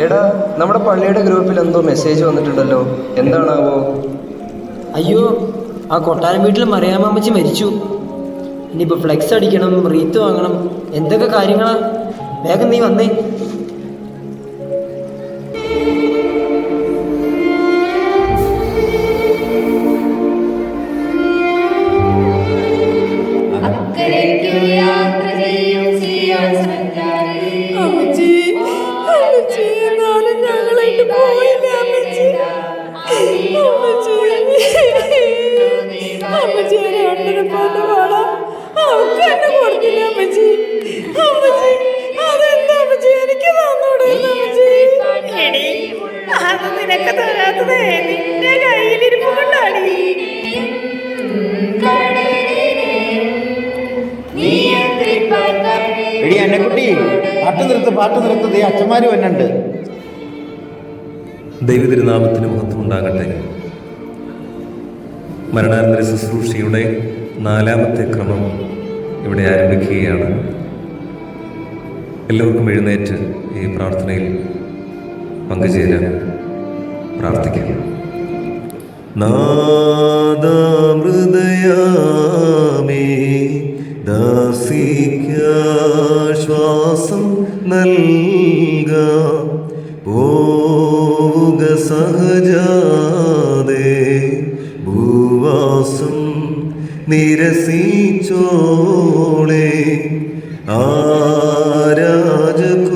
എടാ, നമ്മുടെ പള്ളിയുടെ ഗ്രൂപ്പിൽ എന്തോ മെസ്സേജ് വന്നിട്ടുണ്ടല്ലോ, എന്താണാവോ? അയ്യോ, ആ കൊട്ടാരം വീട്ടിൽ മറിയാമ്മച്ചി മരിച്ചു. ഇനിയിപ്പോൾ ഫ്ലെക്സ് അടിക്കണം, റീത്ത് വാങ്ങണം, എന്തൊക്കെ കാര്യങ്ങളാ. വേഗം നീ വന്നേ. എടി അന്നക്കുട്ടി, പാട്ട് നിർത്തത് അച്ഛന്മാര് വന്നുണ്ട്. ദൈവതിരുനാമത്തിന് മഹത്വം ഉണ്ടാകട്ടെ. മരണാനന്തര ശുശ്രൂഷയുടെ 4ാമത്തെ ക്രമം ഇവിടെ ആരംഭിക്കുകയാണ്. എല്ലാവർക്കും എഴുന്നേറ്റ് ഈ പ്രാർത്ഥനയിൽ പങ്കുചേരാൻ പ്രാർത്ഥിക്കാം. നാദാമൃദയാമേ ദാസിക്കാശ്വാസം നൽകാം. പോവുക സഹജാതേ ഭൂവാസം നിരസിച്ചോളെ.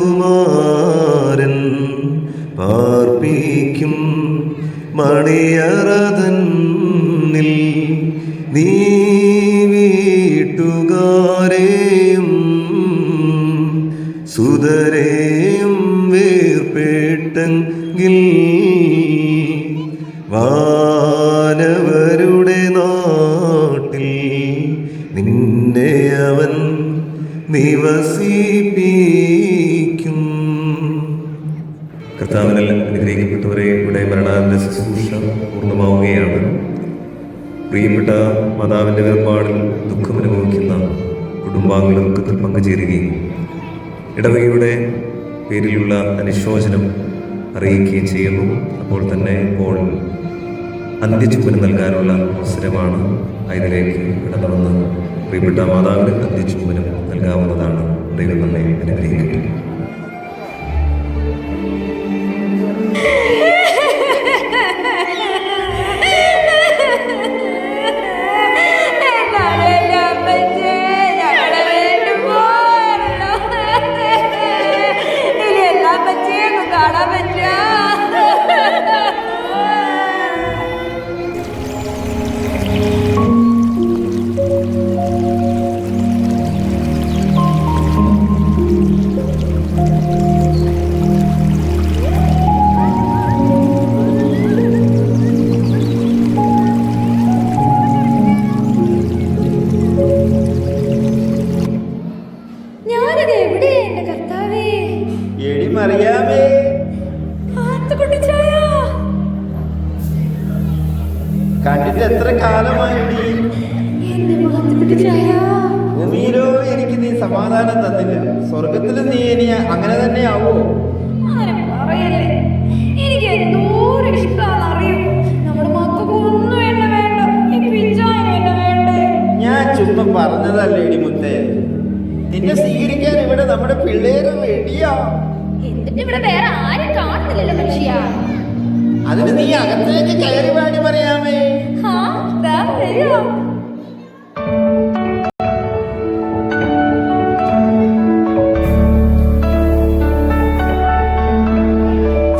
രാജകുമാരൻ പാർപ്പിക്കും മണിയറതന്നിൽ നീ വീട്ടുകാരെയും സുതരെയും വേർപെട്ടെങ്കിൽ വാനവരുടെ നാട്ടിൽ നിന്നെ അവൻ നിവസിപ്പിക്കും. കർത്താവിനാൽ അനുഗ്രഹിക്കപ്പെട്ടവരെ, ഇവിടെ മരണാനന്തര ശുശ്രൂഷ പൂർണ്ണമാവുകയാണ്. പ്രിയപ്പെട്ട മാതാവിൻ്റെ വേർപാടിൽ ദുഃഖമനുഭവിക്കുന്ന കുടുംബാംഗങ്ങൾ ദുഃഖത്തിൽ പങ്കുചേരുകയും ഇടവകയുടെ പേരിലുള്ള അനുശോചനം അറിയിക്കുകയും ചെയ്യുന്നു. അപ്പോൾ തന്നെ ഇപ്പോൾ അന്ത്യചുംബനം നൽകാനുള്ള അവസരമാണ്. അതിലേക്ക് കടന്നു വന്ന് പ്രിയപ്പെട്ട മാതാവിന് അന്ത്യചുംബനം നൽകാവുന്നതാണ്. ദൈവം നമ്മെ അനുഗ്രഹിക്കട്ടെ. കണ്ടിട്ട് എത്ര കാലമായിടി. ഭൂമിയിലോ എനിക്ക് നീ സമാധാനം തന്നില്ല, സ്വർഗത്തിലും നീ ഇനി അങ്ങനെ തന്നെ ആവോ? ഞാൻ ചുമ്മാ പറഞ്ഞതല്ലേ ഇടി മുത്തേ. നിന്നെ സ്വീകരിക്കാൻ ഇവിടെ നമ്മുടെ പിള്ളേര് റെഡിയാ. അതിന് നീ അകത്തേക്ക് കയറി പാടി പറയാമേ.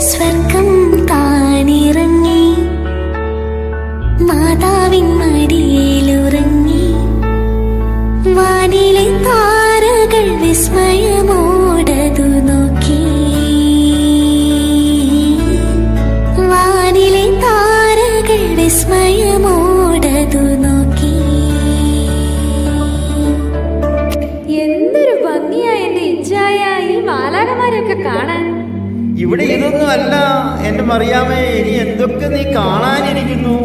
സ്വർഗം താണിറങ്ങി മാതാവിൻ മടിയിലുറങ്ങി. വാനിലെ താരകൾ വിസ്മയമോടതു നോക്കി. വാനിലെ താരകൾ വിസ്മയമോടതു നോക്കി. എന്തൊരു ഭംഗിയാ എന്റെ ഇച്ഛായ ഈ മാലാഖമാരൊക്കെ കാണാൻ. ഇവിടെ ഇതൊന്നും അല്ല എന്റെ മറിയാമേ, ഇനി എന്തൊക്കെ നീ കാണാനിരിക്കുന്നു.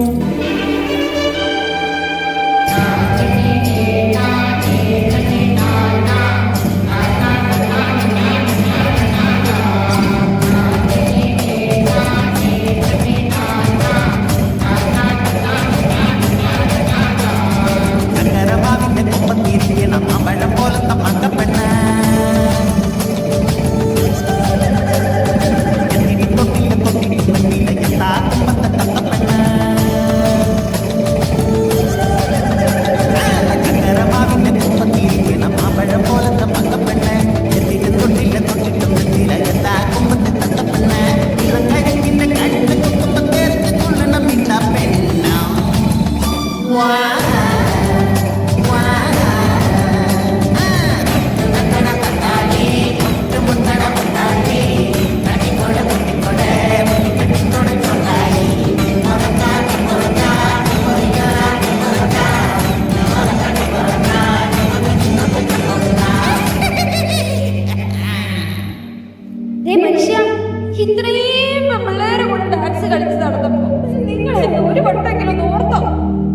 ഇത്രയും പിള്ളേരെ കൂടെ ഡാൻസ് കളിച്ച് നടന്നപ്പോ നിങ്ങൾ എന്നെ ഒരു വട്ടെങ്കിലും ഓർത്തോ?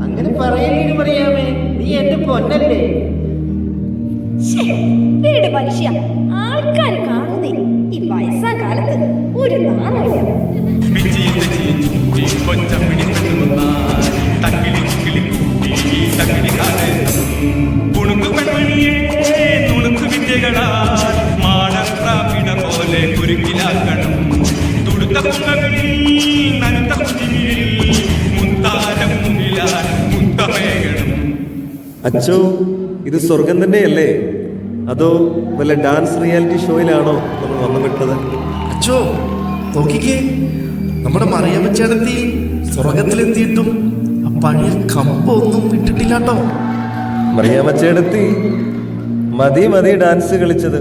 അങ്ങനെ പറയലേടി മറിയാമേ, നീ എന്റെ പൊന്നല്ലേ. വീട് മനുഷ്യ, ആൾക്കാർ കാണുന്നേ ഈ വയസ്സാ കാലത്ത് ഒരു നാണമില്ല. അച്ചോ, ഇത് സ്വർഗം തന്നെയല്ലേ? അതോ വല്ല ഡാൻസ് റിയാലിറ്റി ഷോയിലാണോ നമ്മൾ വന്നു വിട്ടത്? അച്ചോ നോക്കിക്കേ, നമ്മുടെ മറിയാമ്മച്ചേടത്തി സ്വർഗത്തിലെത്തിയിട്ടും ആ പഴയ കമ്പൊന്നും വിട്ടിട്ടില്ലാട്ടോ. മറിയാമ്മച്ചേടത്തി, മതി മതി ഡാൻസ് കളിച്ചത്.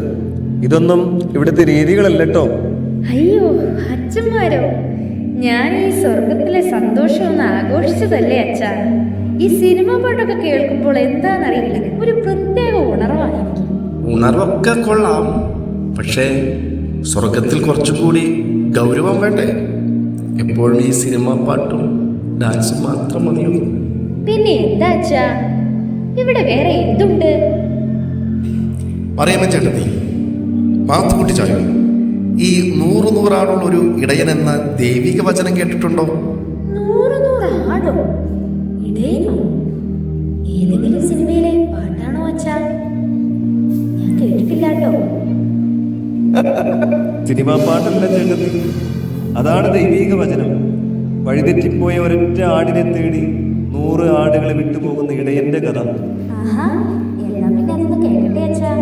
ഇതൊന്നും ഇവിടുത്തെ രീതികളല്ലോ. അയ്യോ അച്ഛന്മാരോ, ഞാൻ ഈ സ്വർഗത്തിലെ സന്തോഷം ഒന്ന് ആഘോഷിച്ചതല്ലേ അച്ഛാ. ഈ സിനിമ പാട്ടൊക്കെ കേൾക്കുമ്പോൾ എന്താണെന്നറിയില്ല, ഒരു പ്രത്യേക ഉണർവാണ് എനിക്ക്. ഉണർവൊക്കെ കൊള്ളാം, പക്ഷേ സ്വർഗത്തിൽ കുറച്ചുകൂടി ഗൗരവം വേണ്ടേ? എപ്പോഴും ഈ സിനിമ പാട്ടും ഡാൻസും മാത്രം മതിയോ? പിന്നെ എന്താ അച്ഛാ, ഇവിടെ വേറെ എന്തുണ്ട്? മറിയാമ്മച്ചേട്ടത്തി, മാത്തുക്കുട്ടി ചായോ, ഈ 100 ആടുള്ള ഒരു ഇടയൻ എന്ന ദൈവിക വചനം കേട്ടിട്ടുണ്ടോ? 100 ആടോ? ഇടയനോ? ഏതെങ്കിലും സിനിമയിലെ പാട്ടാണോ അച്ഛാ? ഞാൻ കേട്ടിട്ടില്ലാട്ടോ. സിനിമാ പാട്ടല്ല ചേട്ടത്തി, അതാണ് ദൈവീക വചനം. വഴിതെറ്റിപ്പോയ ഒരൊറ്റ ആടിനെ തേടി 100 ആടുകളെ വിട്ടുപോകുന്ന ഇടയന്റെ കഥ. ആഹാ, എന്നാ പിന്നെ അതൊന്ന് കേൾക്കട്ടെ അച്ഛാ.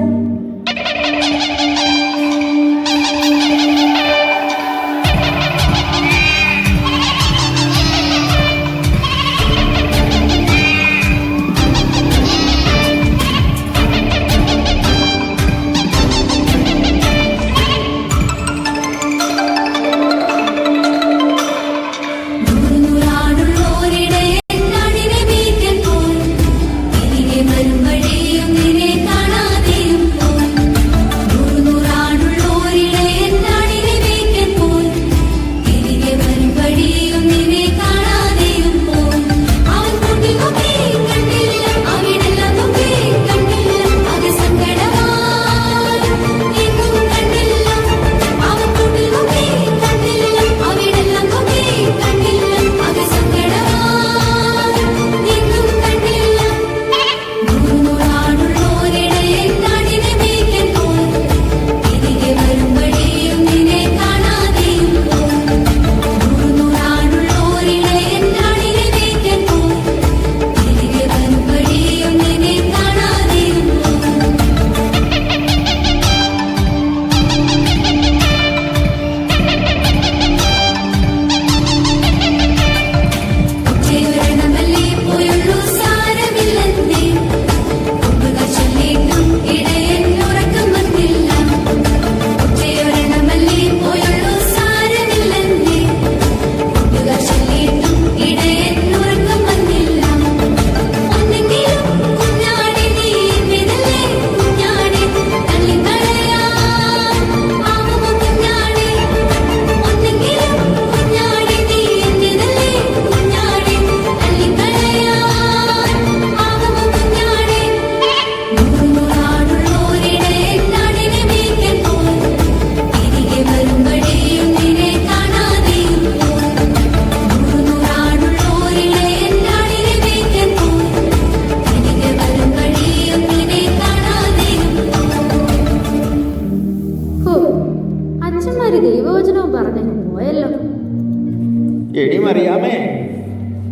എടി മറിയാമേ,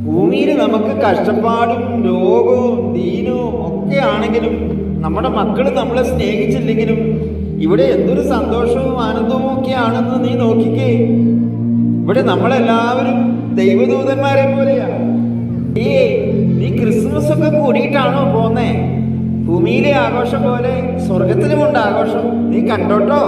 ഭൂമിയിൽ നമുക്ക് കഷ്ടപ്പാടും രോഗവും ദീനവും ഒക്കെ ആണെങ്കിലും നമ്മുടെ മക്കൾ നമ്മളെ സ്നേഹിച്ചില്ലെങ്കിലും ഇവിടെ എന്തൊരു സന്തോഷവും ആനന്ദവും ഒക്കെ ആണെന്ന് നീ നോക്കിക്കേ. ഇവിടെ നമ്മളെല്ലാവരും ദൈവദൂതന്മാരെ പോലെയാ. നീ ക്രിസ്മസ് ഒക്കെ കൂടിയിട്ടാണോ പോന്നേ? ഭൂമിയിലെ ആഘോഷം പോലെ സ്വർഗത്തിലുമുണ്ട് ആഘോഷം, നീ കണ്ടോട്ടോ.